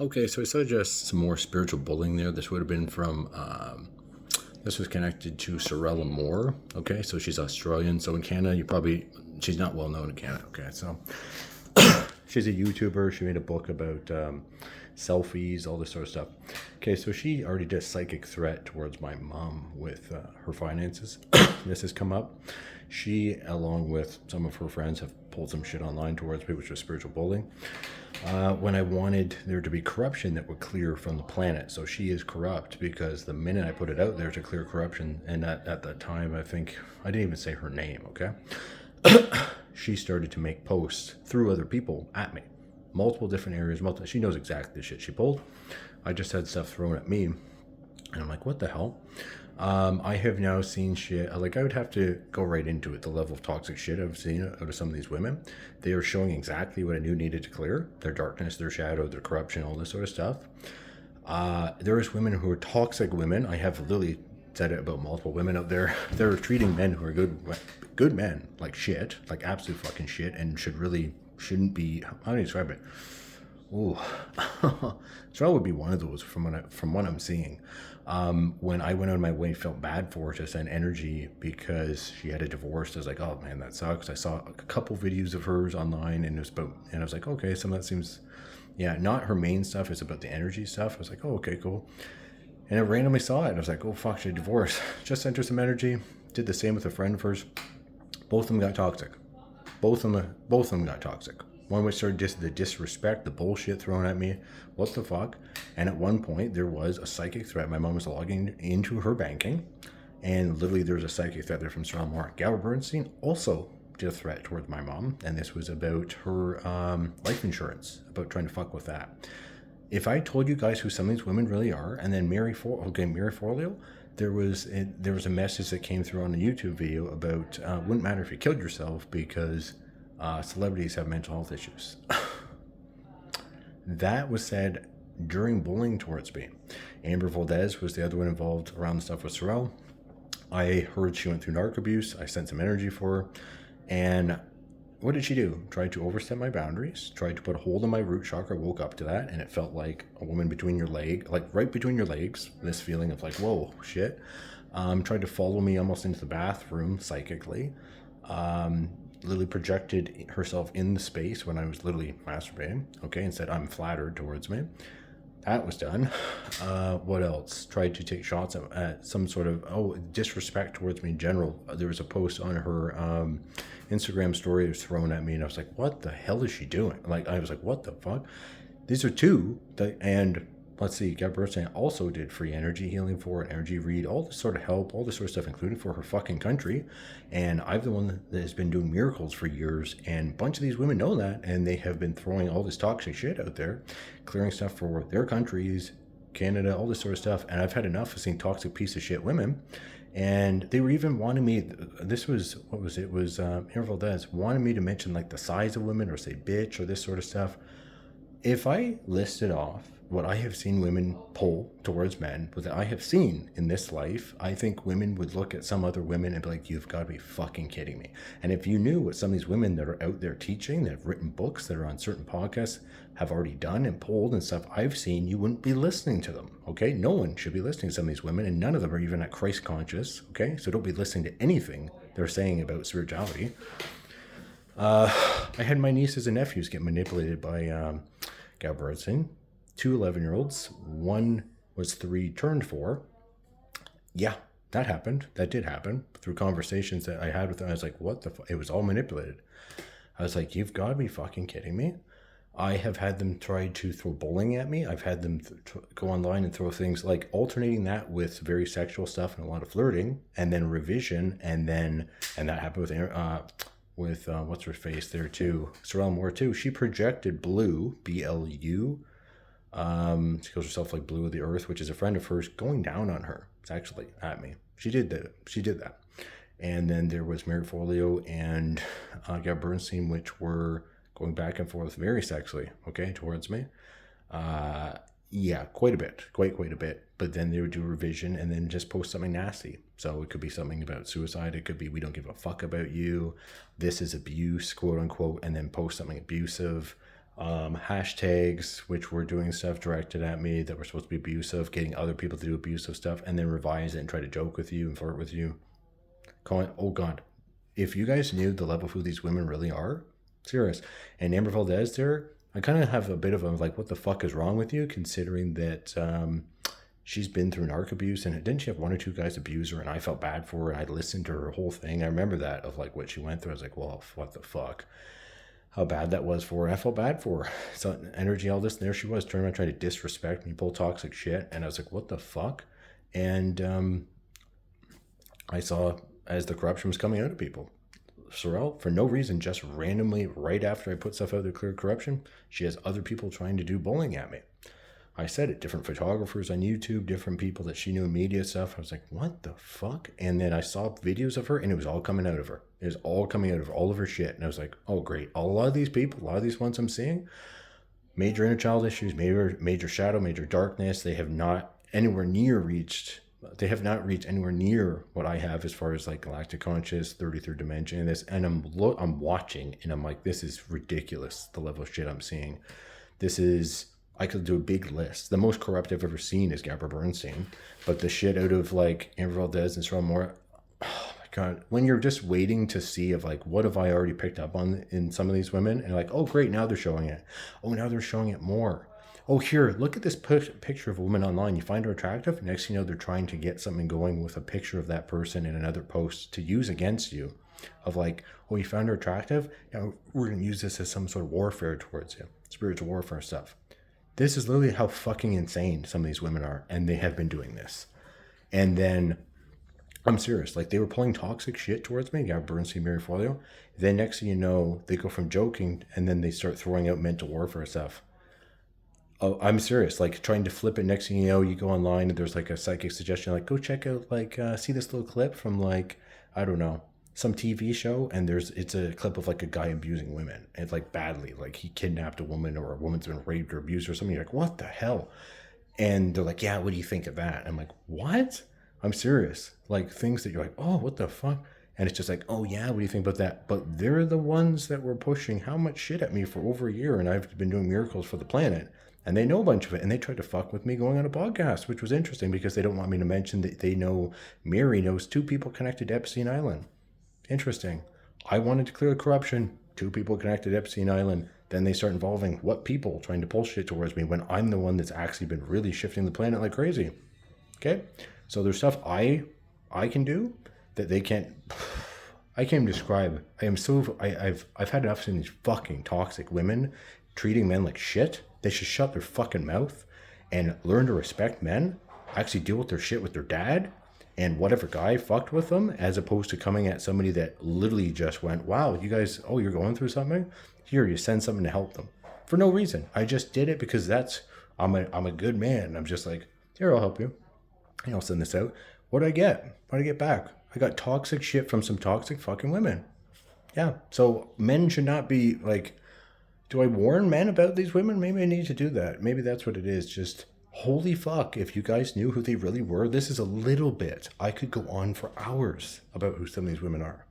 Okay, so I saw just some more spiritual bullying there. This would have been from, this was connected to Sorella Moore. Okay, so she's Australian. So in Canada, she's not well known in Canada. Okay, so she's a YouTuber. She made a book about selfies, all this sort of stuff. Okay, so she already did a psychic threat towards my mom with her finances. This has come up. She, along with some of her friends, have pulled some shit online towards me, which was spiritual bullying. When I wanted there to be corruption that would clear from the planet. So she is corrupt because the minute I put it out there to clear corruption, and at that time, I think, I didn't even say her name, okay? She started to make posts through other people at me. Multiple different areas, she knows exactly the shit she pulled. I just had stuff thrown at me, and I'm like, what the hell? I have now seen shit, like I would have to go right into it, the level of toxic shit I've seen out of some of these women. They are showing exactly what I knew needed to clear, their darkness, their shadow, their corruption, all this sort of stuff. There is women who are toxic women. I have literally said it about multiple women out there. They're treating men who are good men like shit, like absolute fucking shit, and shouldn't be, how do you describe it? Ooh, Sorrel would be one of those from what I'm seeing. When I went on my way, felt bad for her to send energy because she had a divorce. I was like, oh man, that sucks. I saw a couple videos of hers online, and I was like, okay, some of that seems, yeah, not her main stuff. It's about the energy stuff. I was like, oh, okay, cool. And I randomly saw it, and I was like, oh fuck, she had a divorce. Just sent her some energy. Did the same with a friend of hers. Both of them got toxic. Both of them got toxic. One which started just the disrespect, the bullshit thrown at me. What the fuck? And at one point, there was a psychic threat. My mom was logging into her banking, and literally there was a psychic threat there from Sorrel Moore. Gabby Bernstein also did a threat towards my mom, and this was about her life insurance, about trying to fuck with that. If I told you guys who some of these women really are, and then Mary Forleo, there was a message that came through on a YouTube video about wouldn't matter if you killed yourself because celebrities have mental health issues. That was said during bullying towards me. Amber Valdez was the other one involved around the stuff with Sorrel. I heard she went through narc abuse. I sent some energy for her. And what did she do? Tried to overstep my boundaries, tried to put a hold on my root chakra, woke up to that, and it felt like a woman between your leg, like right between your legs, this feeling of like, whoa, shit. Tried to follow me almost into the bathroom psychically. Literally projected herself in the space when I was literally masturbating, okay, and said, I'm flattered towards me. That was done. What else? Tried to take shots at some sort of, disrespect towards me in general. There was a post on her Instagram story that was thrown at me, and I was like, what the hell is she doing? Like, I was like, what the fuck? These are two, and let's see, Gabby Bernstein also did free energy healing for her, energy read, all this sort of help, all this sort of stuff, including for her fucking country. And I'm the one that has been doing miracles for years, and a bunch of these women know that, and they have been throwing all this toxic shit out there, clearing stuff for their countries, Canada, all this sort of stuff. And I've had enough of seeing toxic piece of shit women. And they were even wanting me, this was, what was it? It was Amber Valdez wanted me to mention like the size of women or say bitch or this sort of stuff. If I listed off what I have seen women pull towards men, what I have seen in this life, I think women would look at some other women and be like, you've got to be fucking kidding me. And if you knew what some of these women that are out there teaching, that have written books, that are on certain podcasts, have already done and pulled and stuff I've seen, you wouldn't be listening to them, okay? No one should be listening to some of these women, and none of them are even at Christ conscious, okay? So don't be listening to anything they're saying about spirituality. I had my nieces and nephews get manipulated by Gabby Bernstein. 2 11-year-olds. One was 3, turned 4. Yeah, that happened. That did happen. Through conversations that I had with them, I was like, what the fuck? It was all manipulated. I was like, you've got to be fucking kidding me. I have had them try to throw bullying at me. I've had them go online and throw things like alternating that with very sexual stuff and a lot of flirting, and then revision, and that happened with what's her face there too, Sorrel Moore too. She projected Blue, BLU. She calls herself like Blue of the Earth, which is a friend of hers, going down on her. It's actually at me. She did that. And then there was Mary Forleo and Gabby Bernstein, which were going back and forth very sexually, okay, towards me. Yeah, quite a bit. But then they would do a revision and then just post something nasty. So it could be something about suicide. It could be, we don't give a fuck about you. This is abuse, quote unquote, and then post something abusive. hashtags which were doing stuff directed at me that were supposed to be abusive, getting other people to do abusive stuff, and then revise it and try to joke with you and flirt with you. Calling, oh God, if you guys knew the level of who these women really are, serious. And Amber Valdez there, I kind of have a bit of a like, what the fuck is wrong with you, considering that she's been through narc abuse, and didn't she have one or two guys abuse her, and I felt bad for her, and I listened to her whole thing. I remember that, of like what she went through. I was like, well, what the fuck? How bad that was for her. I felt bad for her. So energy, all this, and there she was, turning around trying to disrespect me, pull toxic shit, and I was like, what the fuck? And I saw as the corruption was coming out of people. Sorrel, for no reason, just randomly, right after I put stuff out there, clear corruption, she has other people trying to do bullying at me. I said it, different photographers on YouTube, different people that she knew in media stuff. I was like, what the fuck? And then I saw videos of her, and it was all coming out of her. It was all coming out of all of her shit. And I was like, oh, great. A lot of these people, a lot of these ones I'm seeing, major inner child issues, major shadow, major darkness, they have not anywhere near reached anywhere near what I have as far as like galactic conscious, 33rd dimension, and this. And I'm watching, and I'm like, this is ridiculous, the level of shit I'm seeing. This is, I could do a big list. The most corrupt I've ever seen is Gabrielle Bernstein, but the shit out of like Amber Valdez and Sorrel Moore, oh my God, when you're just waiting to see of like, what have I already picked up on in some of these women, and like, oh great, now they're showing it. Oh, now they're showing it more. Oh, here, look at this picture of a woman online. You find her attractive. Next thing you know, they're trying to get something going with a picture of that person in another post to use against you. Of like, oh, you found her attractive? Now we're going to use this as some sort of warfare towards you. Spiritual warfare stuff. This is literally how fucking insane some of these women are. And they have been doing this. And then, I'm serious. Like, they were pulling toxic shit towards me. Gabrielle Bernstein, Mary Folio. Then next thing you know, they go from joking, and then they start throwing out mental warfare stuff. Oh, I'm serious. Like, trying to flip it. Next thing you know, you go online and there's like a psychic suggestion, like, go check out, like, see this little clip from like, I don't know, some TV show, and it's a clip of like a guy abusing women. And it's like badly, like he kidnapped a woman, or a woman's been raped or abused or something. You're like, what the hell? And they're like, yeah, what do you think of that? I'm like, what? I'm serious. Like, things that you're like, oh, what the fuck? And it's just like, oh yeah, what do you think about that? But they're the ones that were pushing how much shit at me for over a year, and I've been doing miracles for the planet. And they know a bunch of it, and they tried to fuck with me going on a podcast, which was interesting because they don't want me to mention that they know Mary knows 2 people connected to Epstein Island. Interesting. I wanted to clear the corruption. 2 people connected to Epstein Island. Then they start involving what people trying to pull shit towards me when I'm the one that's actually been really shifting the planet like crazy. Okay? So there's stuff I can do that they can't. I can't even describe. I've had enough seeing these fucking toxic women treating men like shit. They should shut their fucking mouth and learn to respect men, actually deal with their shit with their dad and whatever guy fucked with them, as opposed to coming at somebody that literally just went, wow, you guys, oh, you're going through something? Here, you send something to help them. For no reason. I just did it because I'm a good man. I'm just like, here, I'll help you. And I'll send this out. What do I get? What do I get back? I got toxic shit from some toxic fucking women. Yeah. So men should not be like, do I warn men about these women? Maybe I need to do that. Maybe that's what it is. Just, holy fuck, if you guys knew who they really were, this is a little bit. I could go on for hours about who some of these women are.